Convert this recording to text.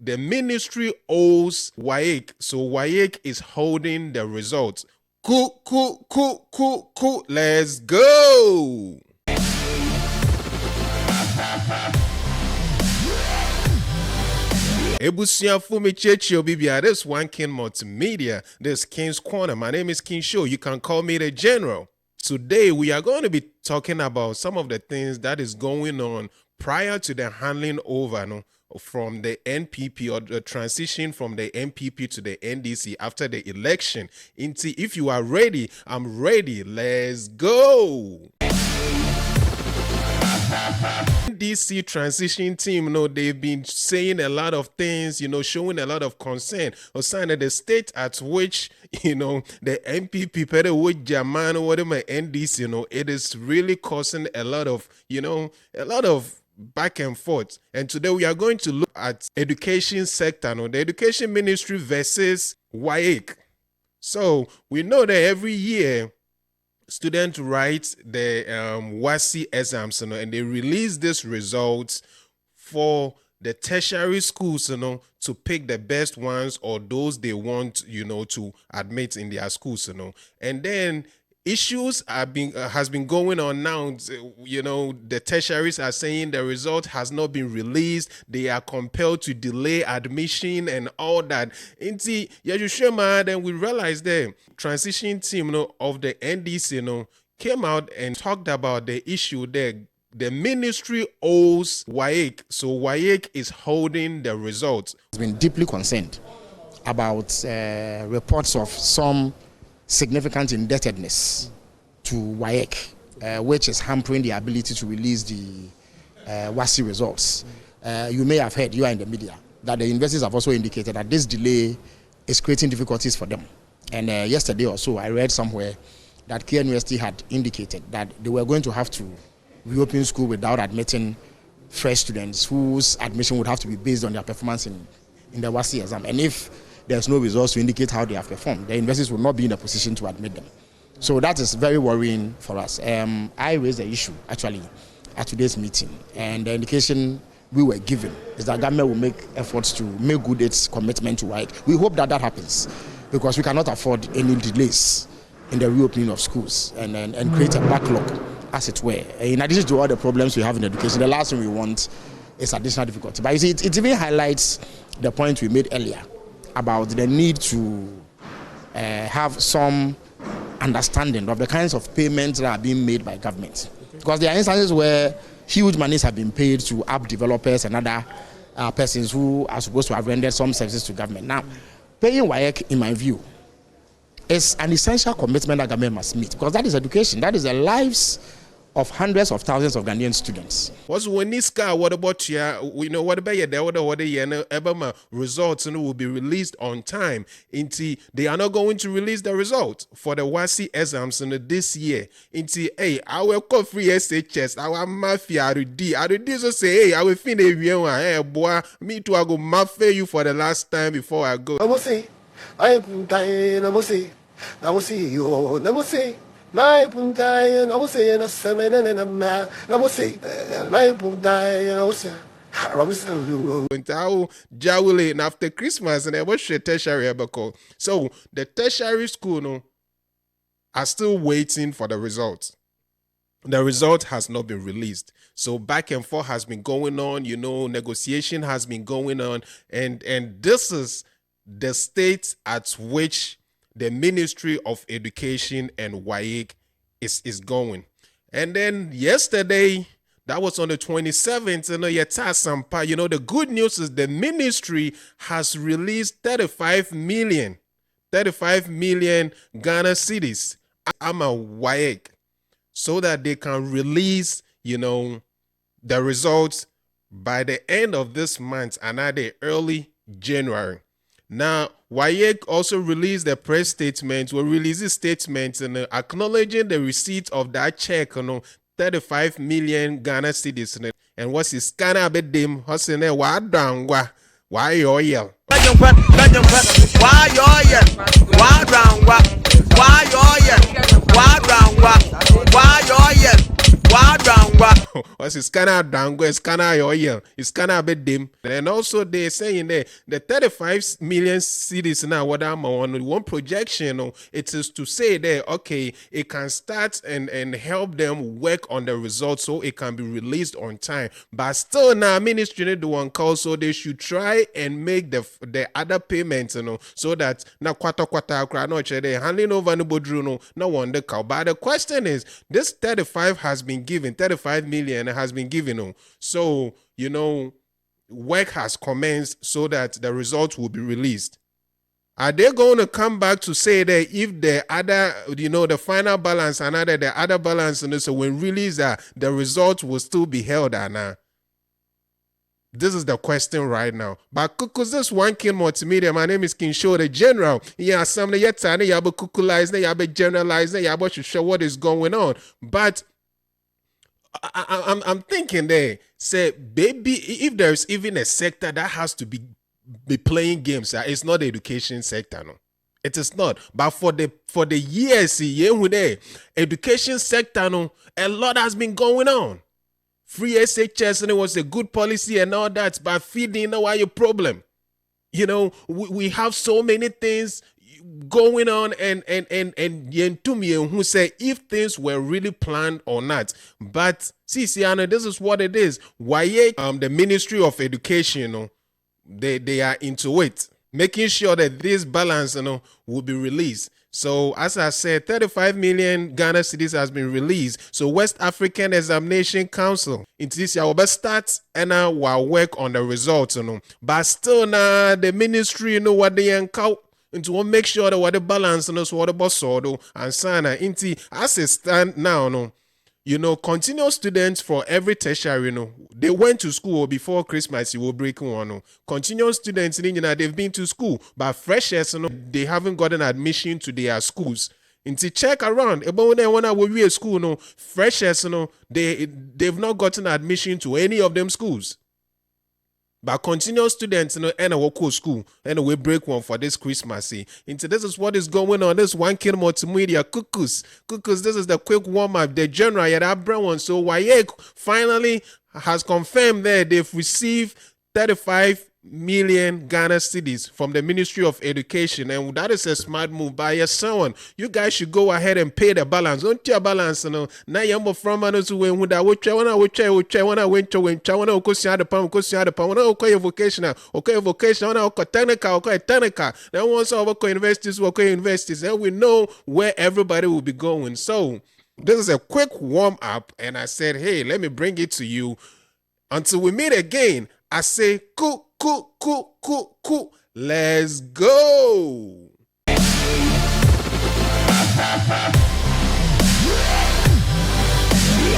the ministry owes Waec, so Waec is holding the results. Cool. Let's go. Ebusia Fumi Chechio Bibia, this One King Multimedia, this King's Corner. My name is King Show. You can call me the General. Today, we are going to be talking about some of the things that is going on prior to the handing over from the NPP, or the transition from the NPP to the NDC after the election. If you are ready, I'm ready. Let's go. NDC transition team, they've been saying a lot of things, showing a lot of concern or sign that the state at which, the NPP, with Jaman, whatever NDC, it is really causing a lot of back and forth. And today we are going to look at education sector, the education ministry versus Waec. So we know that every year, students write the Wassce exams, and they release these results for the tertiary schools, to pick the best ones or those they want, to admit in their schools, And then issues has been going on now. The tertiaries are saying the result has not been released. They are compelled to delay admission and all that. Then we realized the transition team of the NDC came out and talked about the issue there. The ministry owes Waec, so Waec is holding the results. Has been deeply concerned about reports of some significant indebtedness to Waec, which is hampering the ability to release the Wassce results. You may have heard, you are in the media, that the universities have also indicated that this delay is creating difficulties for them. And yesterday or so, I read somewhere that Kia University had indicated that they were going to have to reopen school without admitting fresh students whose admission would have to be based on their performance in the Wassce exam. And if there's no results to indicate how they have performed, the universities will not be in a position to admit them. So that is very worrying for us. I raised the issue actually at today's meeting, and the indication we were given is that government will make efforts to make good its commitment to Waec. We hope that happens, because we cannot afford any delays in the reopening of schools and create a backlog, as it were. In addition to all the problems we have in education, the last thing we want is additional difficulty. But you see, it even highlights the point we made earlier about the need to have some understanding of the kinds of payments that are being made by government. Because there are instances where huge monies have been paid to app developers and other persons who are supposed to have rendered some services to government. Now, paying Waec, in my view, is an essential commitment that government must meet, because that is education, that is the lives of hundreds of thousands of Ghanaian students. What's when this car? What about what about the results will be released on time? They are not going to release the result for the Wassce exams this year. I will call free SHS. Our mafia I so say, hey, I will finish hey boy, me too. I go mafia you for the last time before I go. I must say, I am dying. I must say, you. I must say. My puntai and I was saying a seven and a man. I was saying, my puntai and I was saying, Jawule after Christmas and I was tertiary. So the tertiary school are still waiting for the results. The result has not been released. So back and forth has been going on, negotiation has been going on, and this is the state at which the Ministry of Education and Waec is going. And then yesterday, that was on the 27th, the good news is the ministry has released 35 million Ghana cedis, Waec, so that they can release, the results by the end of this month and at the early January. Now, Waec also released a press statement, will release a statement acknowledging the receipt of that check, 35 million Ghana cedis. And what's his Ghana bedim? Hosene wa dangwa. Why oil? What's it? Scanner dango, scanner oil, scanner bit dim. And also they're saying there the 35 million cities now. What I'm on one projection, it is to say there, okay, it can start and help them work on the results so it can be released on time. But still now, ministry need the one call, so they should try and make the other payments, so that na kwata no they handing over no bodru no one the call. But the question is, this 35 million has been given, so work has commenced so that the results will be released. Are they going to come back to say that if the other, the final balance and the other balance, so when released, the results will still be held, Anna? This is the question right now. But because this one king multimedia, my name is King Show the General. Yeah, some yet yabe kukulize, yabe generalize, yabe should show what is going on. But I'm thinking there, say, baby, if there's even a sector that has to be playing games, it's not the education sector, no. It is not. But for the years, education sector, no, a lot has been going on. Free SHS, and it was a good policy and all that, but feeding why your problem. We have so many things going on, and Yentumi who say if things were really planned or not. But see, Anna, this is what it is. Waec, the Ministry of Education, they are into it, making sure that this balance, will be released. So, as I said, 35 million Ghana cedis has been released. So, West African Examination Council, into this year, will start and will work on the results, But still, now the ministry, what they encounter, to make sure that what the balance, so what the boss and sana, into as it stand now, continuous students for every tertiary, they went to school before Christmas, you will break one. Continuous students, they've been to school, but freshers, they haven't gotten admission to their schools. Into check around, about when we at school, freshers, they've not gotten admission to any of them schools. But continuous students, and a local school, and we break one for this Christmas. Into this is what is going on. This one kid multimedia cuckoos. This is the quick warm up. The general, that brown one. So Waec finally has confirmed that they've received 35 million Ghana cedis from the Ministry of Education, and that is a smart move by your son. You guys should go ahead and pay the balance. Don't your balance, Now you're from us when I went to vocational, technical. Then once over universities, and we know where everybody will be going. So this is a quick warm up, and I said, hey, let me bring it to you. Until we meet again, I say, cool. Let's go.